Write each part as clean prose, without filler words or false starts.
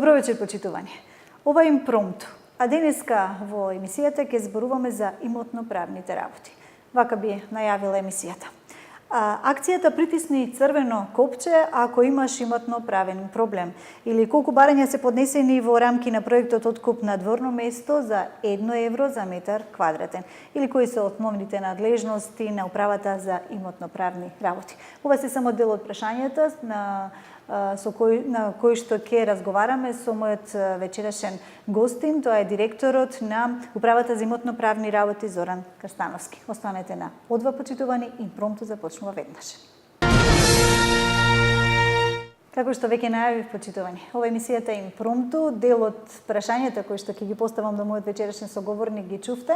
Добро вечер, почитувани. Ова е импромту, а денеска во емисијата ќе зборуваме за имотно-правните работи. Вака би најавила емисијата. Акцијата притисни црвено копче ако имаш имотно-правен проблем или колку барања се поднесени во рамки на проектот откуп на дворно место за 1 евро за метар квадратен или кои се основните надлежности на управата за имотно-правни работи. Ова се само дел од прашањата на кој што ќе разговараме со мојот вечерашен гостин, тоа е директорот на Управата за имотно-правни работи Зоран Крстановски. Останете на одва, почитувани, импромту започнува веднаш. Како што веќе најавив, почитувани, ова емисијата е импромту, дел од прашањата кои што ќе ги поставам до мојот вечерашен соговорник ги чувте,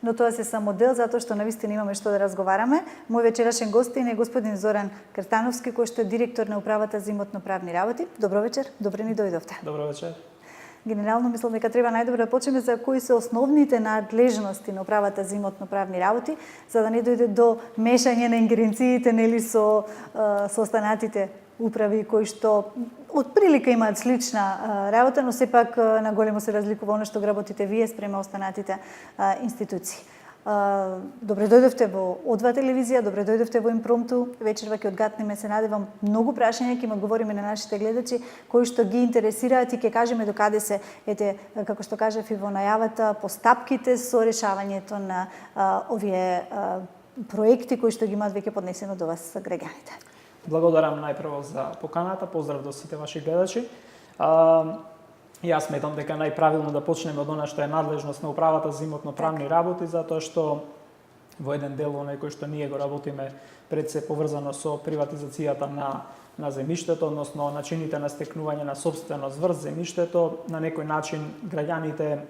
но тоа се само дел затоа што навистина имаме што да разговараме. Мој вечерашен гостин е господин Зоран Крстановски, кој што е директор на Управата за имотно-правни работи. Добро вечер, добре ни дојдовте. Добро вечер. Генерално мислам дека треба најдобро да почнеме за кои се основните надлежности на Управата за имотно-правни работи, за да не дојде до мешање на ингеренциите нели со останатите управи кои што од прилика имаат слична работа, но сепак на големо се разликува она што работите вие спрема останатите институции. Добре дојдовте во Одва телевизија, добре дојдовте во импромту. Вечерва ќе одгатнеме, се надевам, многу прашања, ќе им одговориме на нашите гледачи кои што ги интересираат и ќе кажеме докаде се, како што кажав и во најавата, постапките со решавањето на овие проекти кои што ги имаат веќе поднесено до вас граѓаните. Благодарам најпрво за поканата, поздрав до сите ваши гледачи. Јас сметам дека најправилно да почнеме од она што е надлежност на Управата за имотно-правни работи, затоа што во еден дел оној кој што ние го работиме пред се поврзано со приватизацијата на земјиштето, односно начините на стекнување на собственост врз земјиштето, на некој начин граѓаните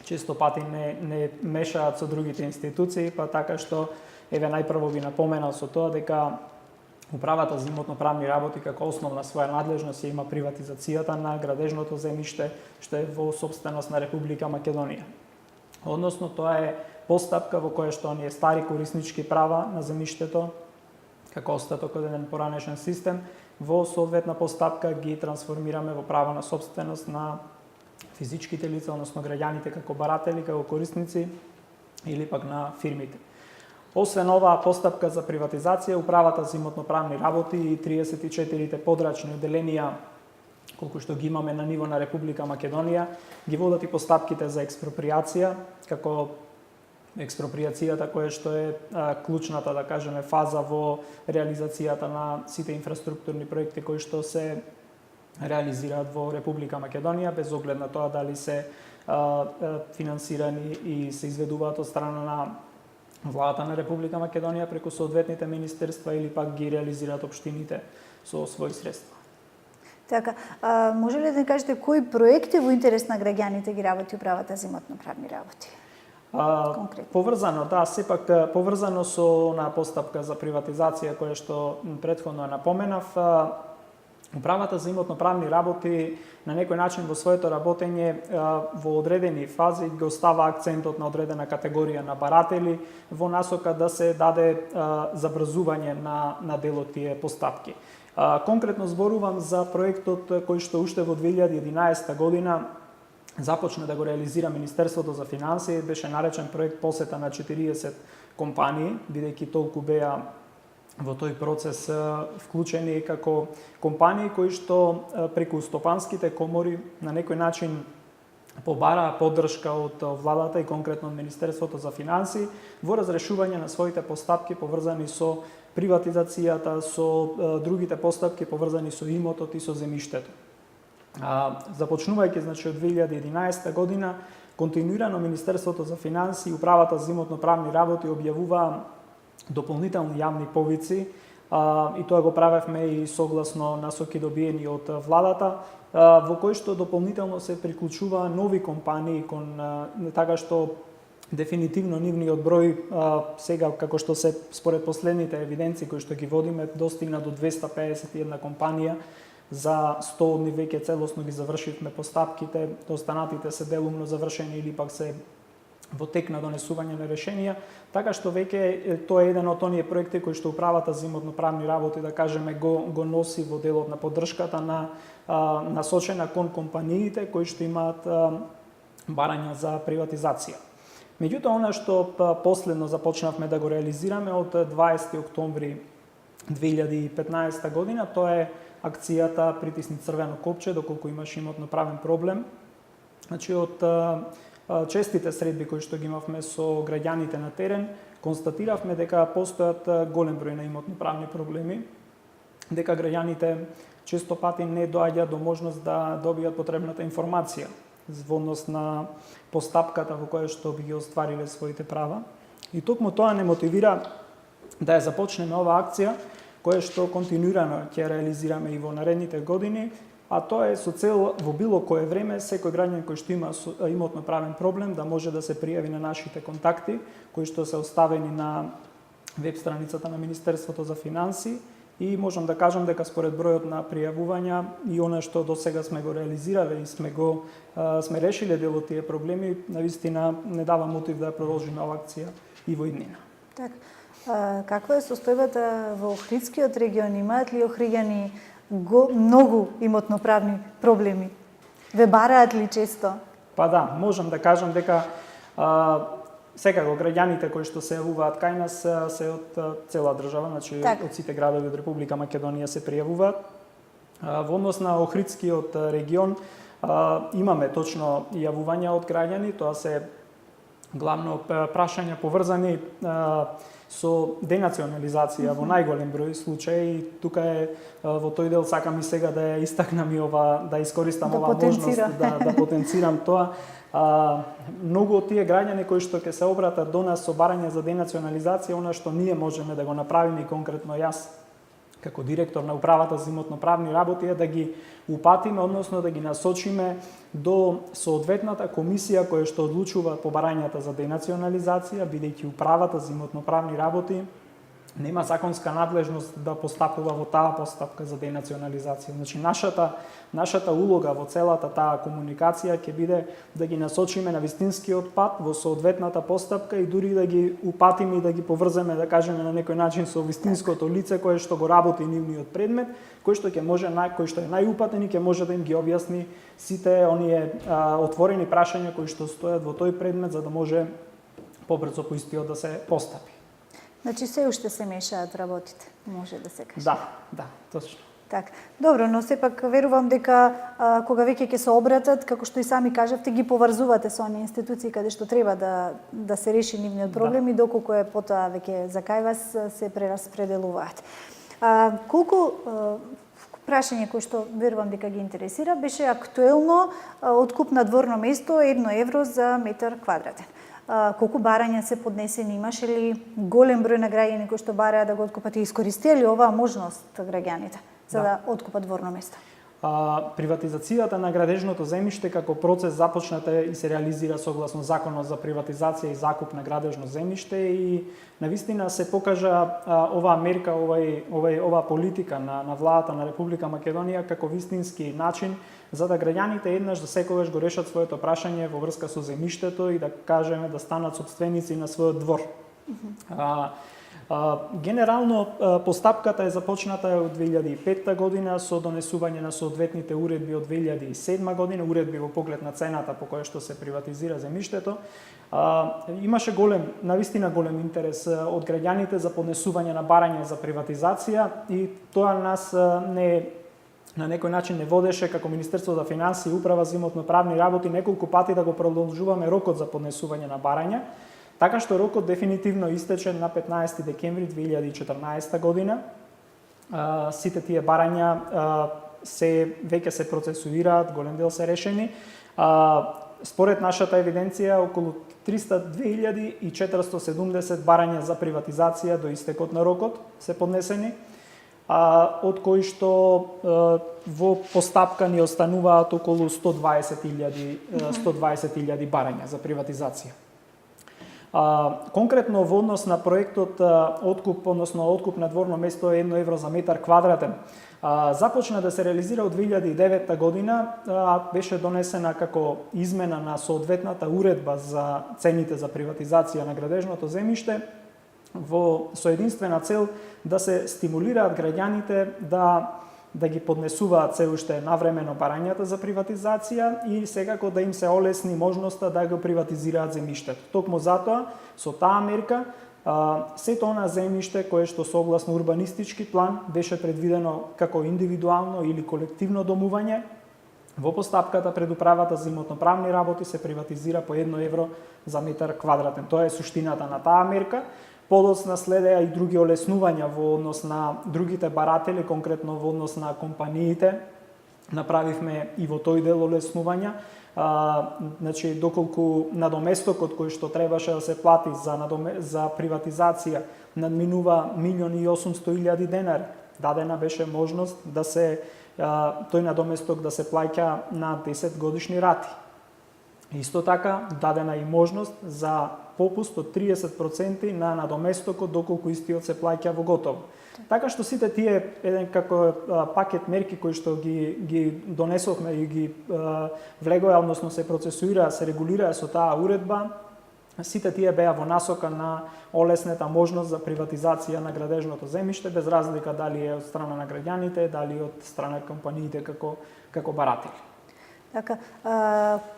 често пати не мешаат со другите институции, па така што еве најпрво би напоменал со тоа дека Управата за имотно-правни работи како основна своја надлежност има приватизацијата на градежното земјиште што е во собственост на Република Македонија. Односно тоа е постапка во која што оние стари кориснички права на земјиштето како остаток од еден поранешен систем во соодветна постапка ги трансформираме во право на собственост на физичките лица, односно граѓаните како баратели, како корисници или пак на фирмите. Освен оваа постапка за приватизација, Управата за имотно-правни работи и 34 подрачни одделенија, колку што ги имаме на ниво на Република Македонија, ги водат и постапките за експроприација, како експроприацијата која што е клучната, да кажеме, фаза во реализацијата на сите инфраструктурни проекти кои што се реализираат во Република Македонија, без оглед на тоа дали се финансирани и се изведуваат од страна на Владата на Република Македонија преку соодветните министерства или пак ги реализираат општините со своји средства. Така, може ли да кажете кои проекти во интерес на граѓаните ги работи Управата за имотно-правни работи? Поврзано, да, сепак поврзано со на постапка за приватизација која што претходно напоменав, Управата за имотно-правни работи на некој начин во своето работење во одредени фази го става акцентот на одредена категорија на баратели во насока да се даде забрзување на дел од тие постапки. Конкретно зборувам за проектот кој што уште во 2011 година започна да го реализира Министерството за финансии, беше наречен проект посета на 40 компании, бидејќи толку беа во тој процес вклучени како компании кои што преку стопанските комори на некој начин побараа поддршка од владата и конкретно од Министерството за финансии во разрешување на своите постапки поврзани со приватизацијата, со другите постапки поврзани со имотот и со земјиштето. Започнувајќи значи од 2011 година, континуирано Министерството за финансии и Управата за имотно-правни работи објавуваа дополнителни јавни повици и тоа го правевме и согласно насоки добиени од владата, во кои што дополнително се приклучуваа нови компании кон така што дефинитивно нивниот број сега како што се според последните евиденции кои што ги водиме достигна до 251 компанија. За 100 од нив веќе целосно ги завршивме постапките, останатите се делумно завршени или пак се во тек на донесување на решенија, така што веќе тоа е еден од оние проекти кои што управата за имотно-правни работи, да кажеме, го носи во делот на поддршката на насочена кон компаниите кои што имаат барања за приватизација. Меѓутоа, она што последно започнавме да го реализираме од 20 октомври 2015 година, тоа е акцијата Притисни црвено копче доколку имаш имотно-правен проблем. Значи, од честите средби кои што ги имавме со граѓаните на терен, констатиравме дека постојат голем број на имотно-правни проблеми, дека граѓаните често пати не доаѓаат до можност да добијат потребната информација во однос на постапката во која што би ги оствариле своите права. И токму тоа не мотивира да ја започнеме оваа акција, која што континуирано ќе реализираме и во наредните години, а тоа е со цел во било кое време секој граѓанин кој што има имотно-правен проблем да може да се пријави на нашите контакти, кои што се оставени на веб страницата на Министерството за финансии, и можам да кажам дека според бројот на пријавувања и она што досега сме го реализирале и сме решиле дел од тие проблеми, навистина не дава мотив да ја продолжиме оваа акција и во иднина. Така. Каква е состојбата во Охридскиот регион? Имаат ли охриѓани многу имотно-правни проблеми? Ве бараат ли често? Па да, можам да кажам дека секако граѓаните кои што се јавуваат кај нас се од цела држава, значи од сите градови од Република Македонија се пријавуваат. Во однос на Охридскиот регион имаме точно јавувања од граѓани, тоа се главно прашања поврзани со денационализација во најголем број случаи. Тука е во тој дел сакам и сега да ја истакнам и да искористам оваа можност да потенцирам тоа. Многу од тие граѓани кои што ќе се обратат до нас со барање за денационализација, она што ние можеме да го направиме и конкретно јас како директор на управата за имотно-правни работи е да ги упатиме, односно да ги насочиме до соодветната комисија која што одлучува по барањата за денационализација, бидејќи управата за имотно-правни работи нема законска надлежност да постапува во таа постапка за денационализација. Значи, нашата улога во целата таа комуникација ќе биде да ги насочиме на вистинскиот пат во соодветната постапка и дури да ги упатиме и да ги поврземе, да кажеме, на некој начин со вистинското лице кое што го работи нивниот предмет, кој што е најупатен и ќе може да им ги објасни сите оние отворени прашања кои што стојат во тој предмет за да може побрзо по истиот да се постапи. Значи, се уште се мешаат работите, може да се каже. Да, точно. Така. Добро, но сепак верувам дека кога веќе ќе се обратат, како што и сами кажавте, ги поврзувате со оние институции каде што треба да се реши нивниот проблем и доколку е потоа веќе за кај вас се прераспределуваат. Колку прашање кој што верувам дека ги интересира беше актуелно откуп на дворно место 1 евро за метар квадратен. Колку барања се поднесени, имаше ли голем број на граѓани кои што бараа да го откупат и искористија ли оваа можност граѓаните за да откупат дворно место? Приватизацијата на градежното земјиште како процес започната и се реализира согласно Законот за приватизација и закуп на градежно земјиште и навистина се покажа оваа мерка, оваа политика на владата на Република Македонија како вистински начин за да граѓаните еднаш за секогаш го решат своето прашање во врска со земјиштето и да кажеме да станат сопственици на својот двор. Генерално постапката е започната од 2005 година со донесување на соодветните уредби од 2007 година, уредби во поглед на цената по која што се приватизира земјиштето. Имаше навистина голем интерес од граѓаните за поднесување на барања за приватизација и тоа нас на некој начин не водеше како Министерство за финансии и Управа за имотно-правни работи неколку пати да го продолжуваме рокот за поднесување на барања, така што рокот дефинитивно истече на 15 декември 2014 година. Сите тие барања веќе се процесуираат, голем дел се решени. Според нашата евиденција, околу 302.470 барања за приватизација до истекот на рокот се поднесени, од кои што во постапка ни остануваат околу 120.000 барања за приватизација. Конкретно во однос на проектот откуп, односно откуп на дворно место 1 евро за метар квадратен, започна да се реализира од 2009 година, беше донесена како измена на соодветната уредба за цените за приватизација на градежното земјиште, со единствена цел да се стимулираат граѓаните да ги поднесуваат се уште навремено барањата за приватизација и секако да им се олесни можноста да го приватизираат земјиштето. Токму затоа, со таа мерка, сето она земјиште кое што согласно урбанистички план беше предвидено како индивидуално или колективно домување, во постапката пред управата за имотно-правни работи се приватизира по 1 евро за метар квадратен. Тоа е суштината на таа мерка. Подоцна следеа и други олеснувања во однос на другите баратели, конкретно во однос на компаниите. Направивме и во тој дел олеснувања. Значи, доколку надоместокот кој што требаше да се плати за приватизација надминува 1.800.000 денари, дадена беше можност да се тој надоместок да се плаќа на 10 годишни рати. Исто така, дадена и можност за попуст од 30% на надоместокот доколку истиот се плаќа во готово. Така што сите тие еден како пакет мерки кои што ги донесовме и ги влегове, односно се процесуира, се регулира со таа уредба, сите тие беа во насока на олеснета можност за приватизација на градежното земјиште, без разлика дали е од страна на граѓаните, дали од страна компаниите како баратели. Така,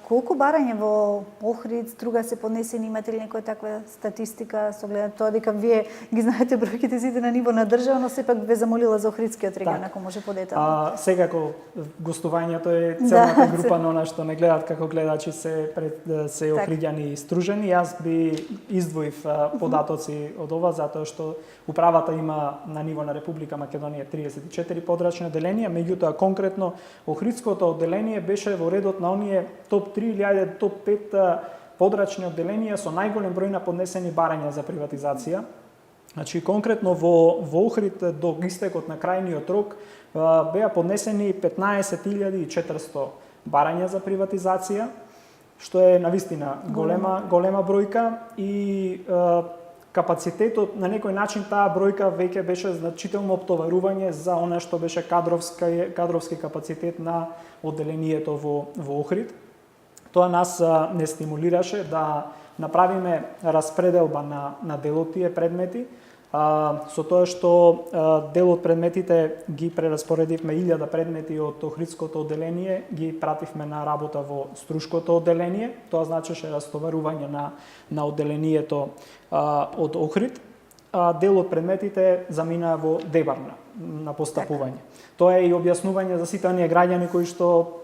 колку барање во Охрид, Струга се поднесени, имате ли некоја таква статистика со глед тоа дека вие ги знаете бројките сите на ниво на држава, но сепак ве замолила за Охридскиот регион, ако може подетално. Секако гостувањето е целата група на она што не гледат како гледачи се Охриѓани и Стружени. Јас би издвоив податоци од ова затоа што управата има на ниво на Република Македонија 34 подрачни одделенија, меѓутоа конкретно Охридското одделение беше во редот на оние топ 3 или топ 5 подрачни одделенија со најголем број на поднесени барања за приватизација. Значи конкретно во Охрид до истекот на крајниот рок беа поднесени 15.400 барања за приватизација, што е навистина голема бројка и капацитетот на некој начин таа бројка веќе беше значително оптоварување за она што беше кадровски капацитет на одделението во Охрид. Тоа нас не стимулираше да направиме распределба на дел од тие предмети, со тоа што дел од предметите ги прераспоредивме 1000 предмети од Охридското одделение, ги пративме на работа во Струшкото одделение. Тоа значеше растоварување на одделението од Охрид. Дел од предметите замина во Дебар на постапување. Тоа е и објаснување за сите оние граѓани кои што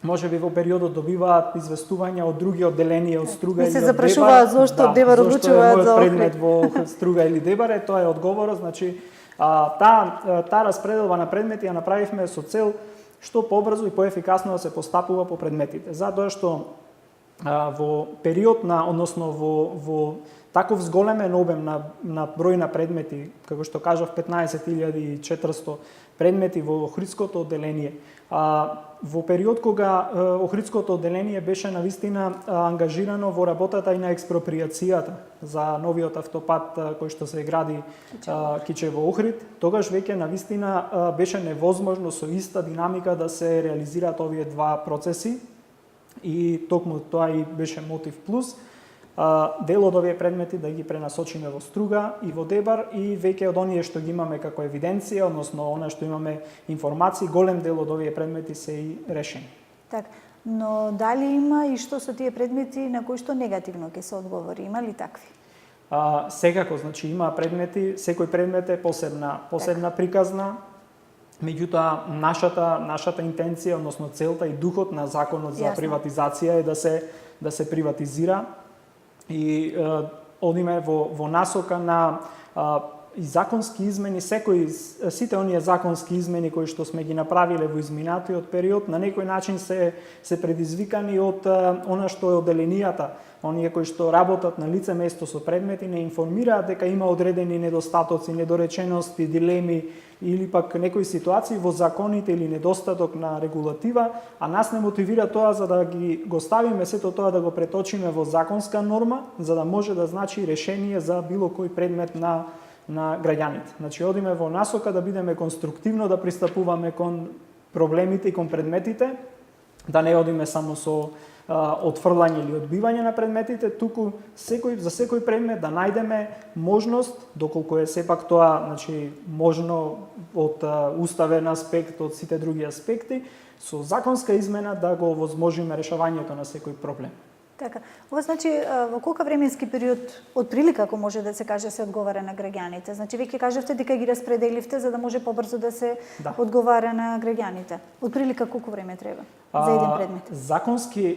може би во периодот добиваат известувања од други одделенија од Струга или од Дебар. Се запрашуваат зошто Дебар одлучуваат за Охрид. Предмет во Струга или Дебар, тоа е одговорот, значи таа распределба на предмети ја направивме со цел што побрзо и поефикасно да се постапува по предметите. Затоа што во период односно во таков зголемен обем на број на предмети, како што кажав 15.400 предмети во Охридското одделение, во период кога Охридското одделение беше навистина ангажирано во работата и на експроприацијата за новиот автопат кој што се гради Кичево-Охрид, тогаш веќе навистина беше невозможно со иста динамика да се реализираат овие два процеси и токму тоа и беше мотив плюс. Дел од овие предмети да ги пренасочиме во Струга и во Дебар и веќе од оние што ги имаме како евиденција, односно она што имаме информации, голем дел од овие предмети се и решени. Така, но дали има и што со тие предмети на кои што негативно ќе се одговори? Има ли такви? Секако, значи има предмети, секој предмет е посебна приказна. Меѓутоа нашата интенција, односно целта и духот на законот за приватизација е да се приватизира и одиме во насока на и законски измени, сите оние законски измени кои што сме ги направиле во изминатиот период, на некој начин се предизвикани од она што е одделенијата. Оние кои што работат на лице место со предмети не информираат дека има одредени недостатоци, недоречености, дилеми или пак некои ситуации во законите или недостаток на регулатива, а нас не мотивира тоа за да го ставиме сето тоа да го преточиме во законска норма, за да може да значи решение за било кој предмет на граѓаните. Значи, одиме во насока да бидеме конструктивно, да пристапуваме кон проблемите и кон предметите, да не одиме само со отфрлање или одбивање на предметите, туку за секој предмет да најдеме можност, доколку е сепак тоа, значи, можно од уставен аспект, од сите други аспекти, со законска измена да го овозможиме решавањето на секој проблем. Така. Ова значи во колку временски период од прилика, ако може да се каже, се одговара на граѓаните? Значи веќе кажавте дека ги распределивте за да може побрзо да се одговара на граѓаните. Од прилика колку време треба за еден предмет?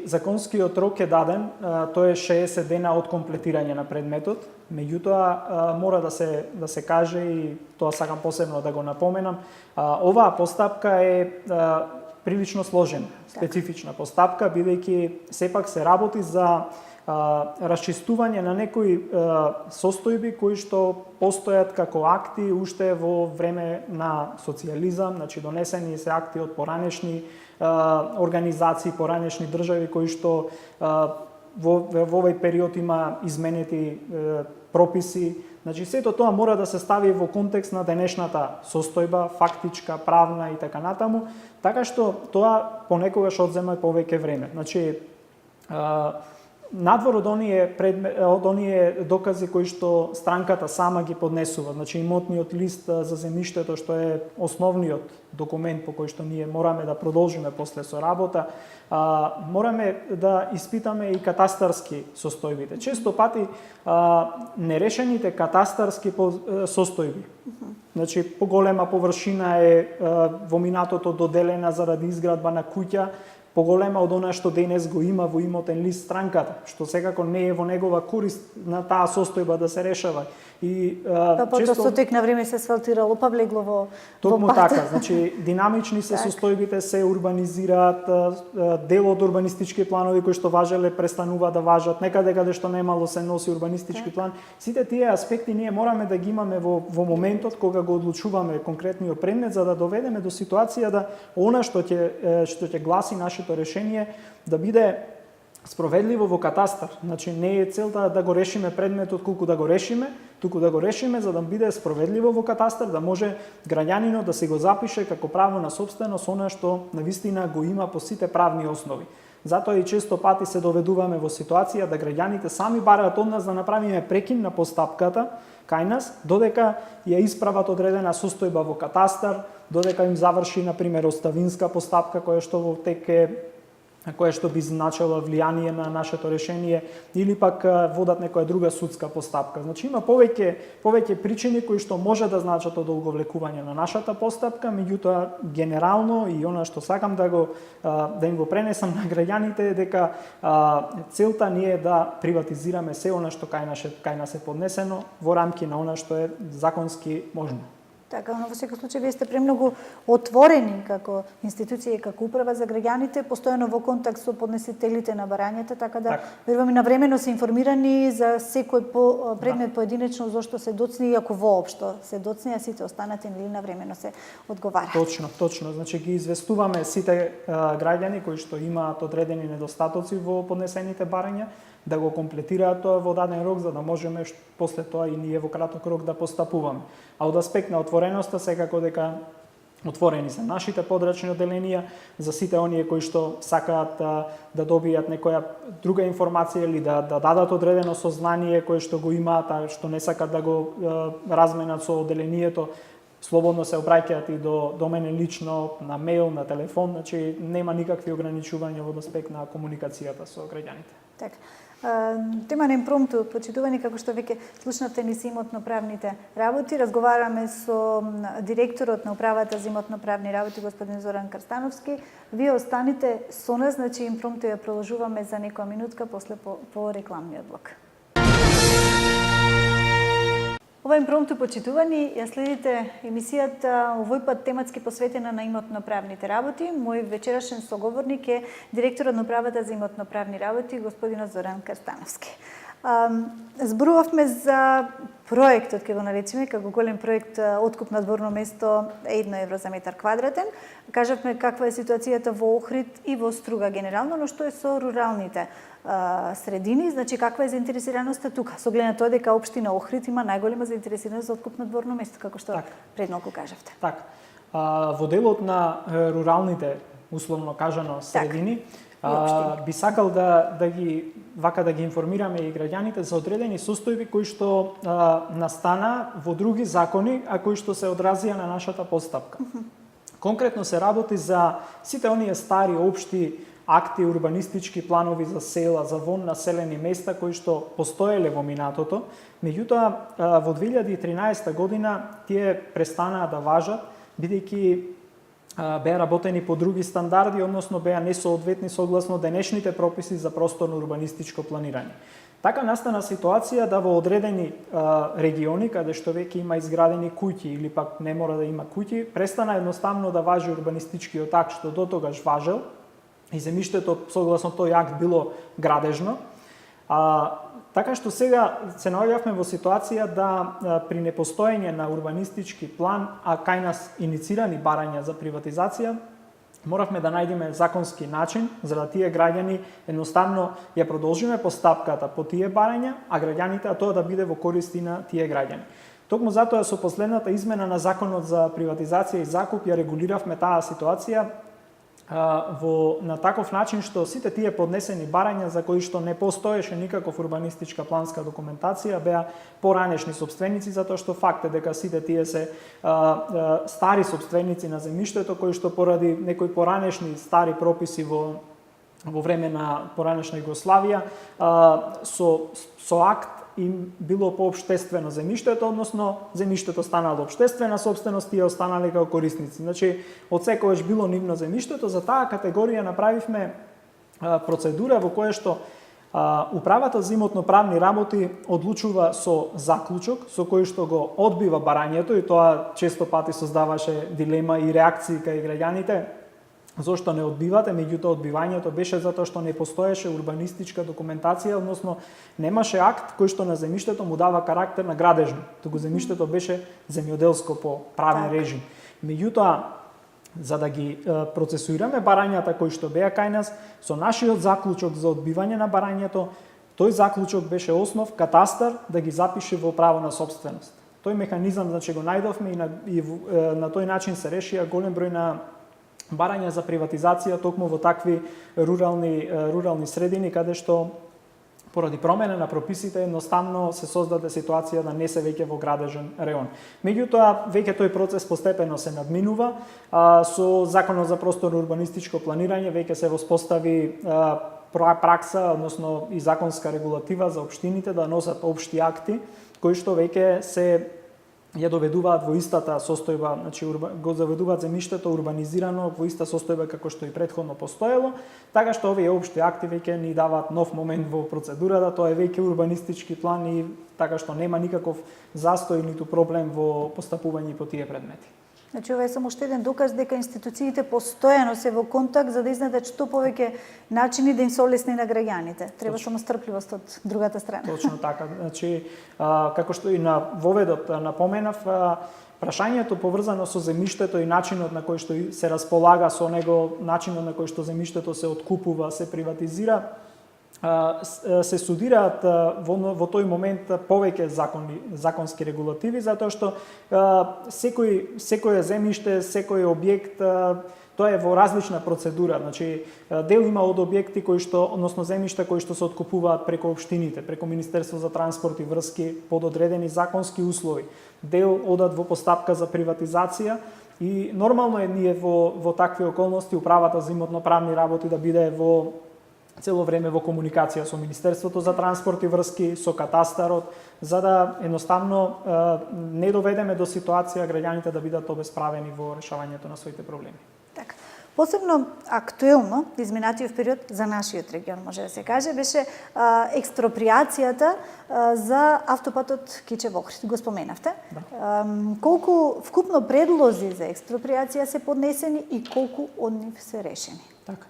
Законскиот рок е даден, тоа е 60 дена од комплетирање на предметот. Меѓутоа мора да се каже и тоа сакам посебно да го напоменам, оваа постапка е прилично сложена, специфична постапка, бидејќи сепак се работи за расчистување на некои состојби кои што постојат како акти уште во време на социјализам, значи донесени се акти од поранешни организации, поранешни држави кои што во овој период има изменети прописи. Значи, сето тоа мора да се стави во контекст на денешната состојба, фактичка, правна и така натаму, така што тоа понекогаш одзема повеќе време. Значи, надвор од оние докази кои што странката сама ги поднесува, значи имотниот лист за земјиштето што е основниот документ по кој што ние мораме да продолжиме после со работа, мораме да испитаме и катастарски состојбите. Често пати нерешените катастарски состојби, значи поголема површина е во минатото доделена заради изградба на куќа, поголема од она што денес го има во имотен лист странката, што секако не е во негова корист на таа состојба да се решава. И често со тек на време се асфалтирало, па влегло во токму така, значи динамични се состојбите, се урбанизираат, дел од урбанистички планови кои што важеле престанува да важат, некаде каде што немало се носи урбанистички план. Сите тие аспекти ние мораме да ги имаме во моментот кога го одлучуваме конкретниот предмет, за да доведеме до ситуација да она што ќе гласи нашето решение да биде справедливо во катастар. Значи не е целта да го решиме предметот колку да го решиме, туку да го решиме за да биде справедливо во катастар, да може граѓанинот да се го запише како право на сопственост она што навистина го има по сите правни основи. Затоа и често пати се доведуваме во ситуација да граѓаните сами бараат од нас да направиме прекин на постапката кај нас, додека ја исправат одредена состојба во катастар, додека им заврши, например, оставинска постапка која што во тек е, која што би значила влијание на нашето решение, или пак водат некоја друга судска постапка. Значи има повеќе причини кои што може да значат одолговлекување на нашата постапка, меѓутоа генерално и она што сакам да им го пренесам на граѓаните е дека целта ни е да приватизираме се она што кај нас е поднесено во рамки на она што е законски можно. Така, но во секој случај вие сте премногу отворени како институција и како управа за граѓаните, постојано во контакт со поднесителите на барањата, така да верувам и навремено се информирани за секој предмет поединечно зошто се доцни, и ако воопшто се доцни, а сите останати или навремено се одговараат. Точно. Значи ги известуваме сите граѓани кои што имаат одредени недостатоци во поднесените барања, да го комплетираат тоа во даден рок, за да можеме после тоа и ние во краток рок да постапуваме. А од аспект на отвореноста, секако дека отворени се нашите подрачни одделенија за сите оние кои што сакаат да добијат некоја друга информација или да дадат одредено сознание кое што го имаат, а што не сакат да го разменат со одделението, слободно се обраќаат и до мене лично, на мејл, на телефон, значи нема никакви ограничувања во аспект на комуникацијата со граѓаните. Така. Тема на импромту, почитувани, како што веќе слушнавте низ имотно-правните работи. Разговараме со директорот на управата за имотно-правни работи, господин Зоран Карстановски. Вие останите со нас, значи импромту ја продолжуваме за некоја минутка после по рекламниот блок. Ова импромпту почитувани, ја следите емисијата овој пат тематски посветена на имотно-правните работи. Мој вечерашен соговорник е директорот на управата за имотно-правни работи, господинот Зоран Карстановски. Зборувавме за проектот, ќе го наречеме, како голем проект откуп на дворно место 1 евро за метар квадратен. Кажавме каква е ситуацијата во Охрид и во Струга генерално, но што е со руралните средини, значи каква е заинтересираноста тука? Со глед на тоа дека општина Охрид има најголема заинтересираност за откуп на дворно место, како што пред малку кажавте. Така. Во делот на руралните, условно кажано, средини, би сакал да ги информираме и граѓаните за одредени состојби кои што настана во други закони, а кои што се одразија на нашата постапка. Конкретно се работи за сите оние стари општи акти, урбанистички планови за села, за вон населени места кои што постоеле во минатото. Меѓутоа, во 2013 година тие престанаа да важат, бидејќи беа работени по други стандарди, односно беа несоодветни согласно денешните прописи за просторно-урбанистичко планирање. Така настана ситуација да во одредени региони, каде што веќе има изградени куќи или пак не мора да има куќи, престана едноставно да важи урбанистичкиот акт што дотогаш важел и земјиштето согласно тој акт било градежно. Така што сега се наоѓавме во ситуација да при непостоење на урбанистички план, а кај нас иницирани барања за приватизација, моравме да најдеме законски начин за да тие граѓани едноставно ја продолжиме постапката по тие барања, а граѓаните тоа да биде во користи на тие граѓани. Токму затоа со последната измена на законот за приватизација и закуп ја регулиравме таа ситуација на таков начин што сите тие поднесени барања за кои што не постоеше никаков урбанистичка планска документација беа поранешни собственици, затоа што факт е дека сите тие се стари собственици на земјиштето кои што поради некои поранешни стари прописи во време на поранешна Југославија со акт им било поопштествено земјиштето, односно земјиштето станало општествена собственост и останале како корисници. Значи, од секогаш било нивно земјиштето, за таа категорија направивме процедура во која што управата за имотно-правни работи одлучува со заклучок, со кој што го одбива барањето, и тоа често пати создаваше дилема и реакции кај граѓаните. Зошто не одбивате? Меѓутоа одбивањето беше затоа што не постоеше урбанистичка документација, односно немаше акт кој што на земјиштето му дава карактер на градежно, туку земјиштето беше земјоделско по правен режим. Меѓутоа, за да ги процесуираме барањата кои што беа кај нас, со нашиот заклучок за одбивање на барањето, тој заклучок беше основ катастар да ги запише во право на собственост. Тој механизам, значи, го најдовме и на тој начин се решија голем број на барања за приватизација токму во такви рурални средини каде што поради промена на прописите едноставно се создаде ситуација да не се веќе во градежен реон. Меѓутоа, веќе тој процес постепено се надминува. Со Законот за просторно-урбанистичко планирање веќе се воспостави пракса, односно и законска регулатива за општините да носат општи акти кои што веќе се ја доведуваат во истата состојба, значи го заведуваат земјиштето урбанизирано во иста состојба како што и претходно постоело, така што овие општи акти веќе ни даваат нов момент во процедурата, тоа е веќе урбанистички план и така што нема никаков застој ниту проблем во постапување по тие предмети. Значи, ова е само уште еден доказ дека институциите постојано се во контакт за да изнајдат што повеќе начини да им се олесни на граѓаните. Треба само стрпливост од другата страна. Точно така. Значи, како што и на воведот напоменав, прашањето поврзано со земјиштето и начинот на кој што се располага со него, начинот на кој што земјиштето се откупува, се приватизира, се студираат во тој момент повеќе законски регулативи, затоа што секој земјиште, секој објект, тоа е во различна процедура. Значи, дел има од објекти кои што, односно земјишта кои што се откупуваат преку општините, преку Министерство за транспорт и врски под одредени законски услови. Дел одат во постапка за приватизација и нормално е ние во такви околности управата за имотно-правни работи да биде во цело време во комуникација со Министерството за транспорт и врски, со катастарот, за да едноставно не доведеме до ситуација граѓаните да бидат обесправени во решавањето на своите проблеми. Така. Посебно актуелно изминатиот период за нашиот регион, може да се каже, беше експроприацијата за автопатот Кичев-Охрид. Го споменавте. Да. Колку вкупно предлози за експроприација се поднесени и колку од нив се решени? Така.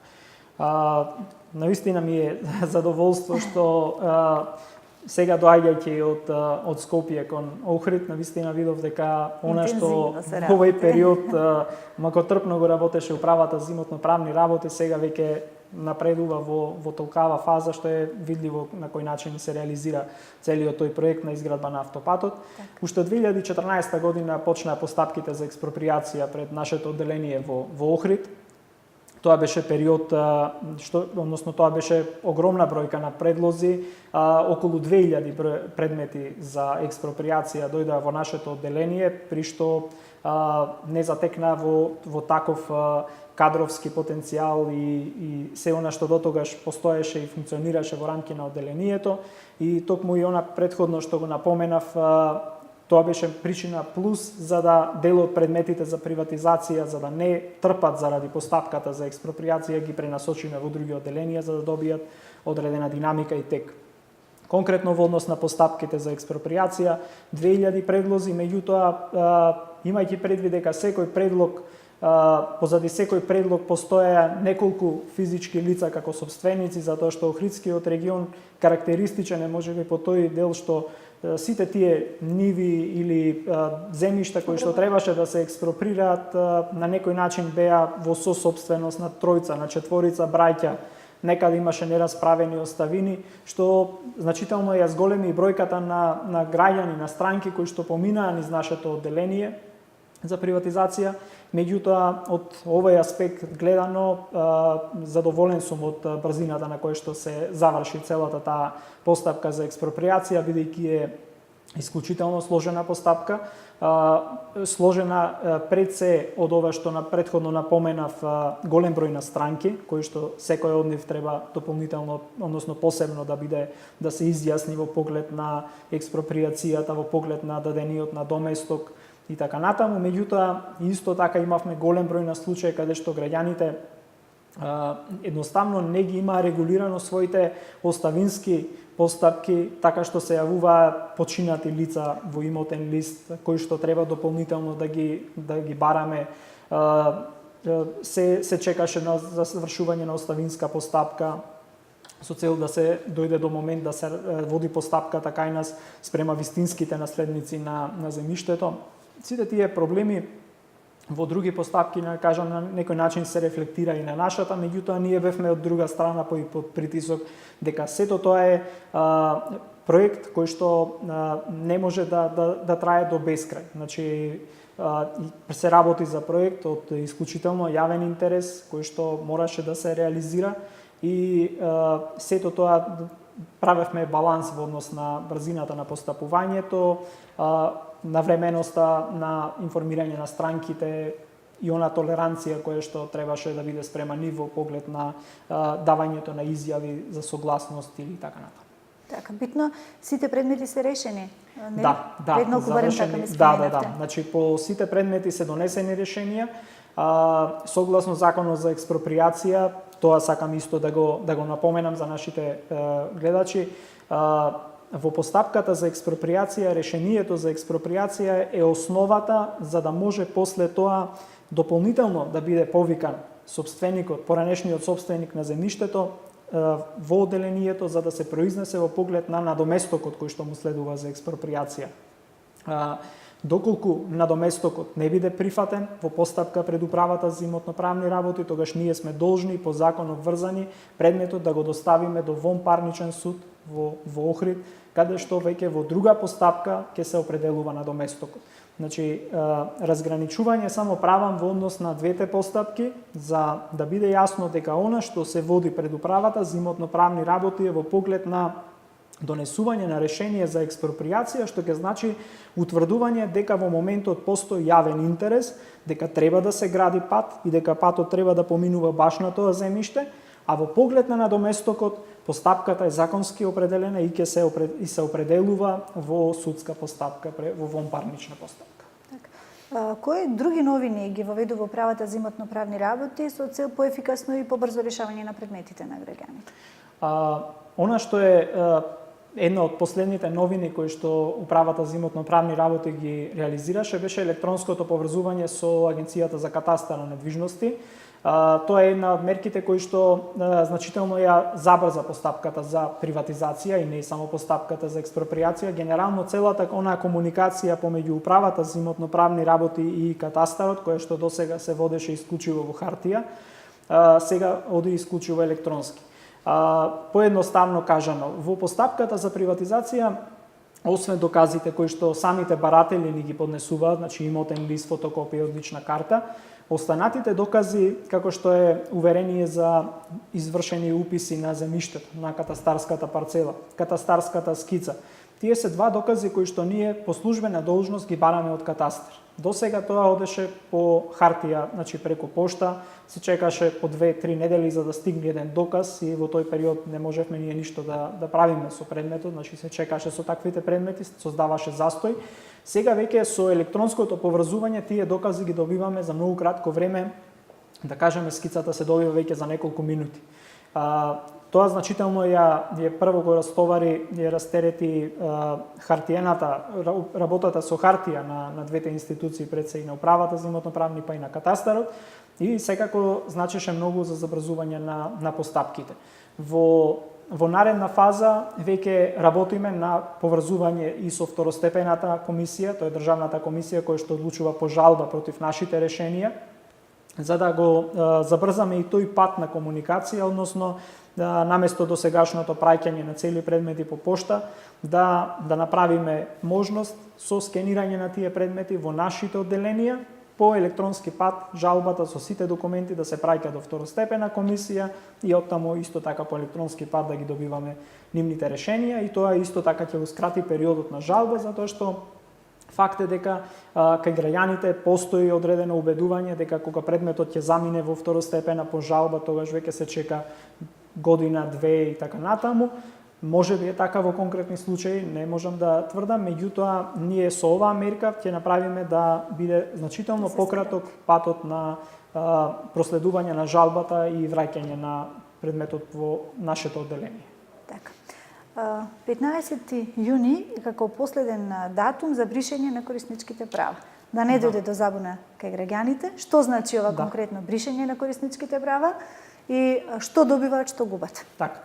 Навистина ми е задоволство што сега доаѓајќи од Скопје кон Охрид, навистина видов дека она што во овој период макотрпно го работеше управата за имотно-правни работи, сега веќе напредува во толкава фаза што е видливо на кој начин се реализира целиот тој проект на изградба на автопатот. Уште од 2014 година почнаа постапките за експроприација пред нашето одделение во Охрид. Тоа беше период тоа беше огромна бројка на предлози, околу 2000 предмети за експроприација дојдоа во нашето одделение, при што не затекна во таков кадровски потенцијал и се она што дотогаш постоеше и функционираше во рамки на одделението, и токму и она претходно што го напоменав, тоа беше причина плюс за да дел од предметите за приватизација, за да не трпат заради постапката за експроприација, ги пренасочиме во други одделенија за да добијат одредена динамика и тек. Конкретно во однос на постапките за експроприација, 2000 предлози, меѓутоа имајќи предвид дека секој предлог, позади секој предлог постоеа неколку физички лица како собственици, затоа што Охридскиот регион карактеристичен е можеби по тој дел што сите тие ниви или земјишта кои што требаше да се експроприраат на некој начин беа во сосопственост на тројца, на четворица браќа. Некаде имаше нерасправени оставини, што значително ја зголеми бројката на граѓани, на странки кои што поминаа низ нашето одделение за приватизација. Меѓутоа, од овој аспект гледано, задоволен сум од брзината на која што се заврши целата таа постапка за експроприација, бидејќи е исклучително сложена постапка, сложена пред се од ова што претходно напоменав, голем број на странки, кои што секој од нив треба дополнително, односно посебно да се изјасни во поглед на експроприацијата, во поглед на дадениот на доместок и така натаму. Меѓутоа, исто така имавме голем број на случаи каде што граѓаните едноставно не ги имаа регулирано своите оставински постапки, така што се јавуваа починати лица во имотен лист, кои што треба дополнително да ги бараме. Се чекаше за завршување на оставинска постапка со цел да се дојде до момент да се води постапката кај нас спрема вистинските наследници на земјиштето. Сите тие проблеми во други постапки, на некој начин се рефлектира и на нашата, меѓутоа ние бевме од друга страна под притисок дека сето тоа е проект кој што не може да трае до бескрај. Значи, се работи за проект од исклучително јавен интерес кој што мораше да се реализира и сето тоа правевме баланс во однос на брзината на постапувањето, на временоста на информирање на странките и она толеранција која што требаше да биде спрема нив во поглед на давањето на изјави за согласност или така натаму. Така, битно сите предмети се решени. Да, завршени. Да. Значи по сите предмети се донесени решенија. Согласно законот за експроприација, тоа сакам исто да го напоменам за нашите гледачи, во постапката за експроприација, решението за експроприација е основата за да може после тоа дополнително да биде повикан собственикот, поранешниот собственик на земјиштето во одделението за да се произнесе во поглед на надоместокот кој што му следува за експроприација. Доколку надоместокот не биде прифатен во постапка пред управата за имотно-правни работи, тогаш ние сме должни по закон обврзани предметот да го доставиме до вонпарничен суд во Охрид, каде што веќе во друга постапка ќе се определува надоместокот. Значи, разграничување само правам во однос на двете постапки за да биде јасно дека она што се води пред управата за имотно-правни работи е во поглед на донесување на решение за експроприација, што ќе значи утврдување дека во моментот постои јавен интерес, дека треба да се гради пат и дека патот треба да поминува баш на тоа земјиште, а во поглед на надоместокот постапката е законски определена и се определува во судска постапка, во вонпарнична постапка. Кои други новини ги воведува управата за имотно-правни работи со цел поефикасно и побрзо решавање на предметите на граѓаните? Она што е една од последните новини кои што управата за имотно-правни работи ги реализираше беше електронското поврзување со Агенцијата за катастар на недвижности. Тоа е една од мерките кои што значително ја забрза постапката за приватизација и не само постапката за експроприација. Генерално целата онаа комуникација помеѓу управата за имотно-правни работи и катастарот, која што досега се водеше исклучиво во хартија, сега оди исклучиво електронски. Поедноставно кажано, во постапката за приватизација, освен доказите кои што самите баратели ни ги поднесуваат, значи имотен лист, фотокопија од лична карта, останатите докази, како што е уверение за извршени уписи на земјиштето, на катастарската парцела, катастарската скица, тие се два докази кои што ние по службена должност ги бараме од катастар. Досега тоа одеше по хартија, значи преку пошта, се чекаше по 2-3 недели за да стигне еден доказ и во тој период не можевме ние ништо да правиме со предметот, значи се чекаше со таквите предмети, создаваше застој. Сега веќе со електронското поврзување тие докази ги добиваме за многу кратко време, да кажеме скицата се добива веќе за неколку минути. Тоа значително ја прво го растовари, ја растерети хартиената, работата со хартија на двете институции, пред се и на управата за имотно-правни, па и на катастарот, и секако значеше многу за забрзување на постапките. Во наредна фаза веќе работиме на поврзување и со второстепената комисија, тоа е државната комисија која што одлучува по жалба против нашите решенија, за да го забрзаме и тој пат на комуникација, односно наместо досегашното праќање на цели предмети по пошта, да направиме можност со скенирање на тие предмети во нашите одделенија, по електронски пат жалбата со сите документи да се праќа до второстепена комисија и оттаму исто така по електронски пат да ги добиваме нивните решенија, и тоа исто така ќе го скрати периодот на жалба, затоа што факт е дека кај граѓаните постои одредено убедување дека кога предметот ќе замине во второстепена по жалба, тогаш веќе се чека година, две и така натаму. Може би е така во конкретни случаи, не можам да тврдам, меѓутоа ние со оваа мерка ќе направиме да биде значително пократок патот на проследување на жалбата и враќање на предметот во нашето одделение. Така. 15 јуни како последен датум за бришење на корисничките права. Да не дојде до забуна кај граѓаните, што значи ова конкретно бришење на корисничките права и што добиваат, што губат? Така.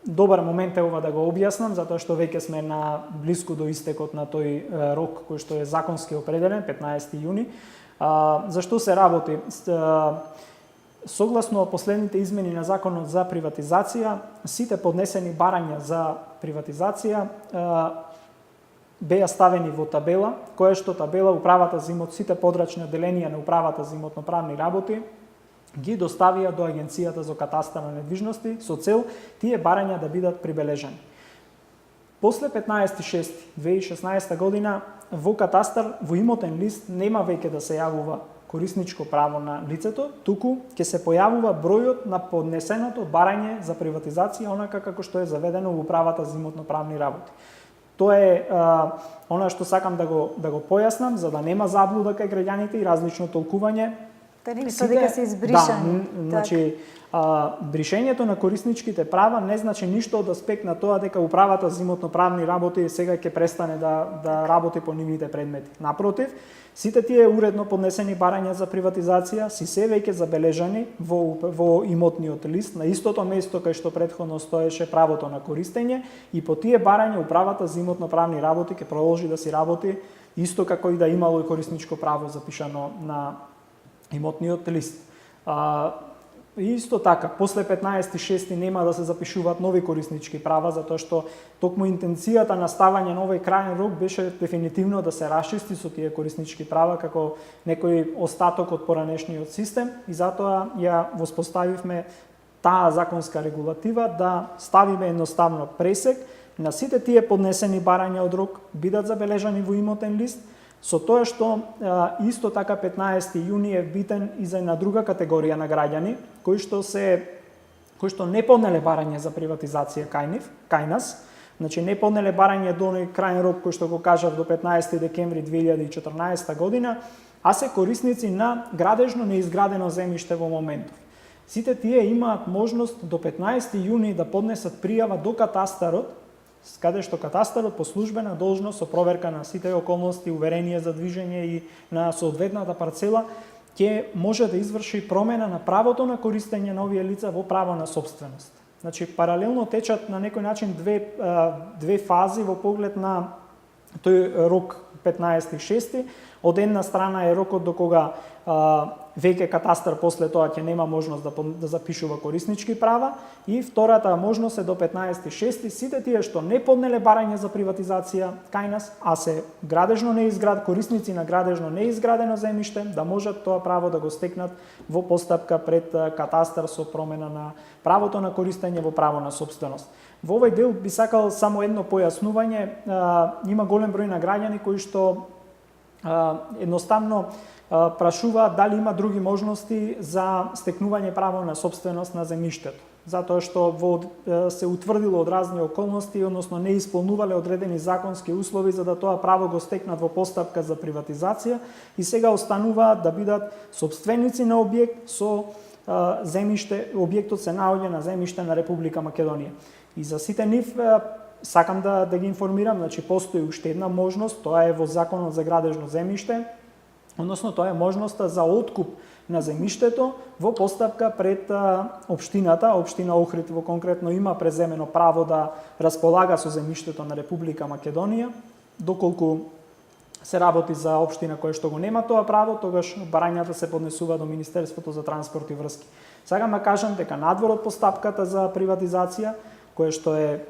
Добар момент е ова да го објаснам, затоа што веќе сме на блиску до истекот на тој рок кој што е законски определен, 15 јуни. Зашто се работи? Согласно последните измени на Законот за приватизација, сите поднесени барања за приватизација беа ставени во табела, која што табела управата за сите подрачни одделенија на управата за имотно-правни работи ги доставија до Агенцијата за катастар на недвижности со цел тие барања да бидат прибележани. После 15.6.2016 година во катастар, во имотен лист нема веќе да се јавува корисничко право на лицето, туку ќе се појавува бројот на поднесеното барање за приватизација онака како што е заведено во управата за имотно-правни работи. Тоа е она што сакам да го појаснам, за да нема заблуда кај граѓаните и различно толкување. Да не мислам дека се избришани. Значи, бришењето на корисничките права не значи ништо од аспект на тоа дека управата за имотно-правни работи сега ќе престане да работи по нивните предмети. Напротив, сите тие уредно поднесени барања за приватизација си се веќе забележани во имотниот лист, на истото место кај што претходно стоеше правото на користење, и по тие барања управата за имотно-правни работи ќе продолжи да си работи исто како и да имало и корисничко право запишано на имотниот лист. Исто така, после 15.6. нема да се запишуваат нови кориснички права, затоа што токму интенцијата на ставање на овој крајен рок беше дефинитивно да се расчисти со тие кориснички права како некој остаток од поранешниот систем, и затоа ја воспоставивме таа законска регулатива да ставиме едноставно пресек на сите тие поднесени барања од рок бидат забележани во имотен лист, со тоа што исто така 15 јуни е битен и за една друга категорија на граѓани кои што не поднеле барање за приватизација кај нас, Значи не поднеле барање до оној крајен рок кој што го кажав до 15 декември 2014 година, а се корисници на градежно неизградено земјиште во моментов. Сите тие имаат можност до 15 јуни да поднесат пријава до катастарот, каде што катастарот по службена должност со проверка на сите околности, уверение за движење и на соодветната парцела ќе може да изврши промена на правото на користење на овие лица во право на собственост. Значи паралелно течат на некој начин две фази во поглед на тој рок 15.6. Од една страна е рокот до кога веќе катастар после тоа ќе нема можност да запишува кориснички права, и втората можност е до 15.6. сите тие што не поднеле барање за приватизација кај нас, а се корисници на градежно неизградено земјиште, да можат тоа право да го стекнат во постапка пред катастар со промена на правото на користење во право на собственост. Во овој дел би сакал само едно појаснување. Има голем број на граѓани кои што едноставно прашуваат дали има други можности за стекнување право на собственост на земјиштето, затоа што се утврдило од разни околности, односно не исполнувале одредени законски услови за да тоа право го стекнат во постапка за приватизација и сега остануваат да бидат собственици на објект со земјиште, објектот се наоѓа на земјиште на Република Македонија. И за сите нив сакам да ги информирам, значи постои уште една можност, тоа е во Законот за градежно земјиште, односно тоа е можноста за откуп на земјиштето во постапка пред општината. Општина Охрид во конкретно има преземено право да располага со земјиштето на Република Македонија. Доколку се работи за општина која што го нема тоа право, тогаш барањата се поднесува до Министерството за транспорт и врски. Сакам да кажам дека надвор од постапката за приватизација, која што е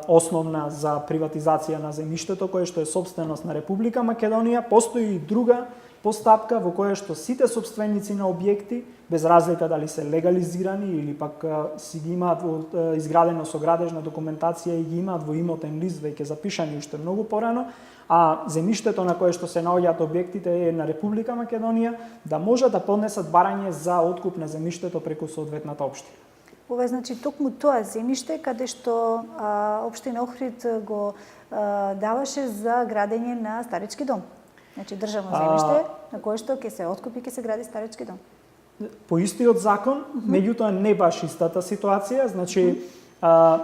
основна за приватизација на земјиштето, која што е собственост на Република Македонија, постои и друга постапка во која што сите собственици на објекти, без разлика дали се легализирани или пак си ги имаат изградено со градежна документација и ги имаат во имотен лист веќе запишани уште многу порано, а земјиштето на кое што се наоѓаат објектите е на Република Македонија, да можат да поднесат барање за откуп на земјиштето преку соодветната општина. Ова значи токму тоа земјиште каде што општина Охрид го даваше за градење на старечки дом. Значи државно земјиште на кое што ќе се откупи, ќе се гради старечки дом. По истиот закон, меѓутоа не баш истата ситуација, значи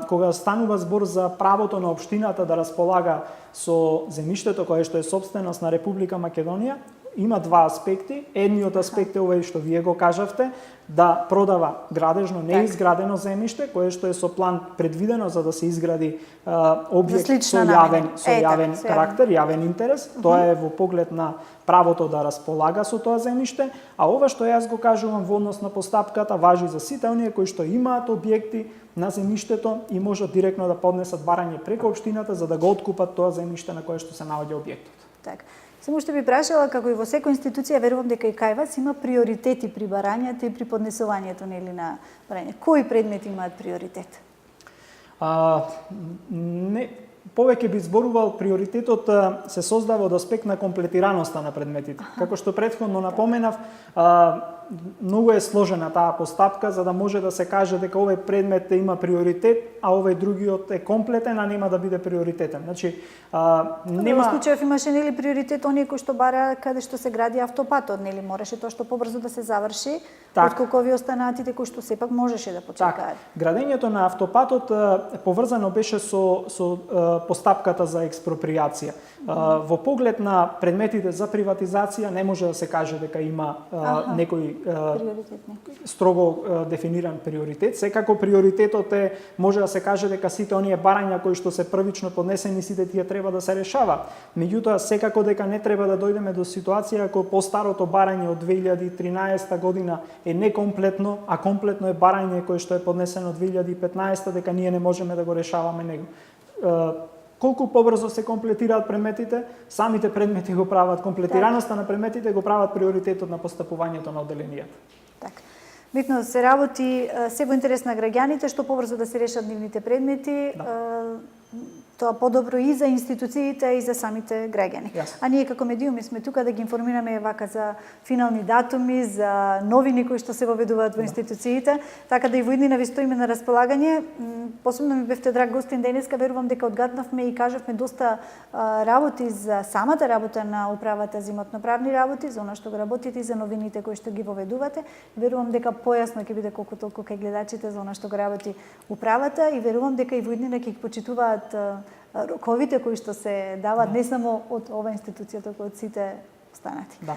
кога станува збор за правото на општината да располага со земјиштето кое што е собственост на Република Македонија, има два аспекти. Едниот аспект е овој што вие го кажавте, да продава градежно неизградено земјиште кое што е со план предвидено за да се изгради објект со јавен карактер, јавен интерес. Тоа е во поглед на правото да располага со тоа земјиште, а ова што јас го кажувам во однос на постапката важи за сите оние кои што имаат објекти на земјиштето и можат директно да поднесат барање преку општината за да го откупат тоа земјиште на кое што се наоѓа објектот. Така. Само што би прашала, како и во секоја институција, верувам дека и кај вас има приоритети при барањата и при поднесувањето на барање. Кои предмети имаат приоритет? Повеќе би зборувал, приоритетот се создава од аспект на комплетираноста на предметите. Како што претходно напоменав, многу е сложена таа постапка за да може да се каже дека овој предмет има приоритет, а овој другиот е комплетен, а нема да биде приоритетен. Значи, нема... Во случајов имаше нели приоритет оние кои што бара каде што се гради автопатот, нели мораше тоа што побрзо да се заврши, отколку овие останатите кои што сепак можеше да почекаат. Градењето на автопатот поврзано беше со постапката за експроприација. Во поглед на предметите за приватизација не може да се каже дека има некој строго дефиниран приоритет. Секако приоритетот е, може да се каже дека сите оние барања кои што се првично поднесени, сите тие треба да се решава. Меѓутоа, секако дека не треба да дојдеме до ситуација ако постарото барање од 2013 година е некомплетно, а комплетно е барање кое што е поднесено од 2015, дека ние не можеме да го решаваме него. Колку побрзо се комплетираат предметите, самите предмети го прават, комплетираноста на предметите го прават приоритетот на постапувањето на одделенијата. Така. Битно се работи се во интерес на граѓаните, што побрзо да се решат нивните предмети, тоа подобро и за институциите и за самите граѓани. Јасно. А ние како медиуми сме тука да ги информираме вака за финални датуми, за новини кои што се воведуваат во институциите, така да и во иднина ви стоиме на располагање. Посебно ми бевте драг гостин денеска, верувам дека одгатнавме и кажавме доста работи за самата работа на управата за имотно-правни работи, за она што го работите и за новините кои што ги воведувате. Верувам дека појасно ќе биде колку толку кај гледачите за она што го работи управата и верувам дека и во иднина ќе ги почитуваат роковите кои што се дават не само од ова институција, туку од сите останати. Да.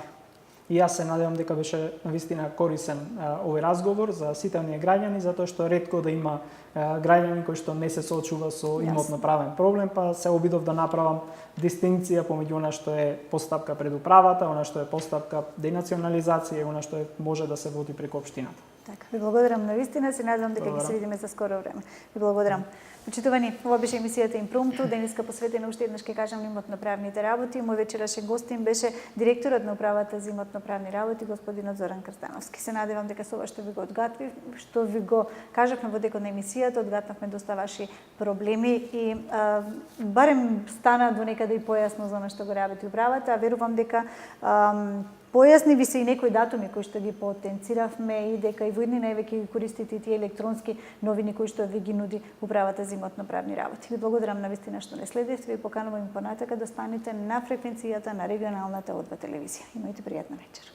И јас се надевам дека беше навистина корисен овој разговор за сите оние граѓани, затоа што ретко да има граѓани кои што не се соочува со имотно-правен проблем, па се обидов да направам дистинкција помеѓу она што е постапка пред управата, она што е постапка денационализација и она што може да се води преку општината. Така, ви благодарам навистина, се надевам дека ќе се видиме за скоро време. Ви благодарам. Почитувани, ова беше емисијата Импромту, денеска посветена уште еднаш ќе кажам имотно-правните работи. Мој вечерашен гостин беше директорот на управата за имотно-правни работи, господинот Зоран Крстановски. Се надевам дека со ова што ви го одгатвив, што ви го кажавме во текот на емисијата, одгатнавме доста ваши проблеми и барем стана до некаде и појасно за она што го работи управата, а верувам дека појасни ви се и некои датуми кои што ги потенциравме и дека и во иднина еве ќе ги користите и тие електронски новини кои што ви ги нуди управата за имотно-правни работи. Ви благодарам навистина што не следевте, ви поканувам понатака да станете на фреквенцијата на регионалната О2 телевизија. Имајте пријатна вечер.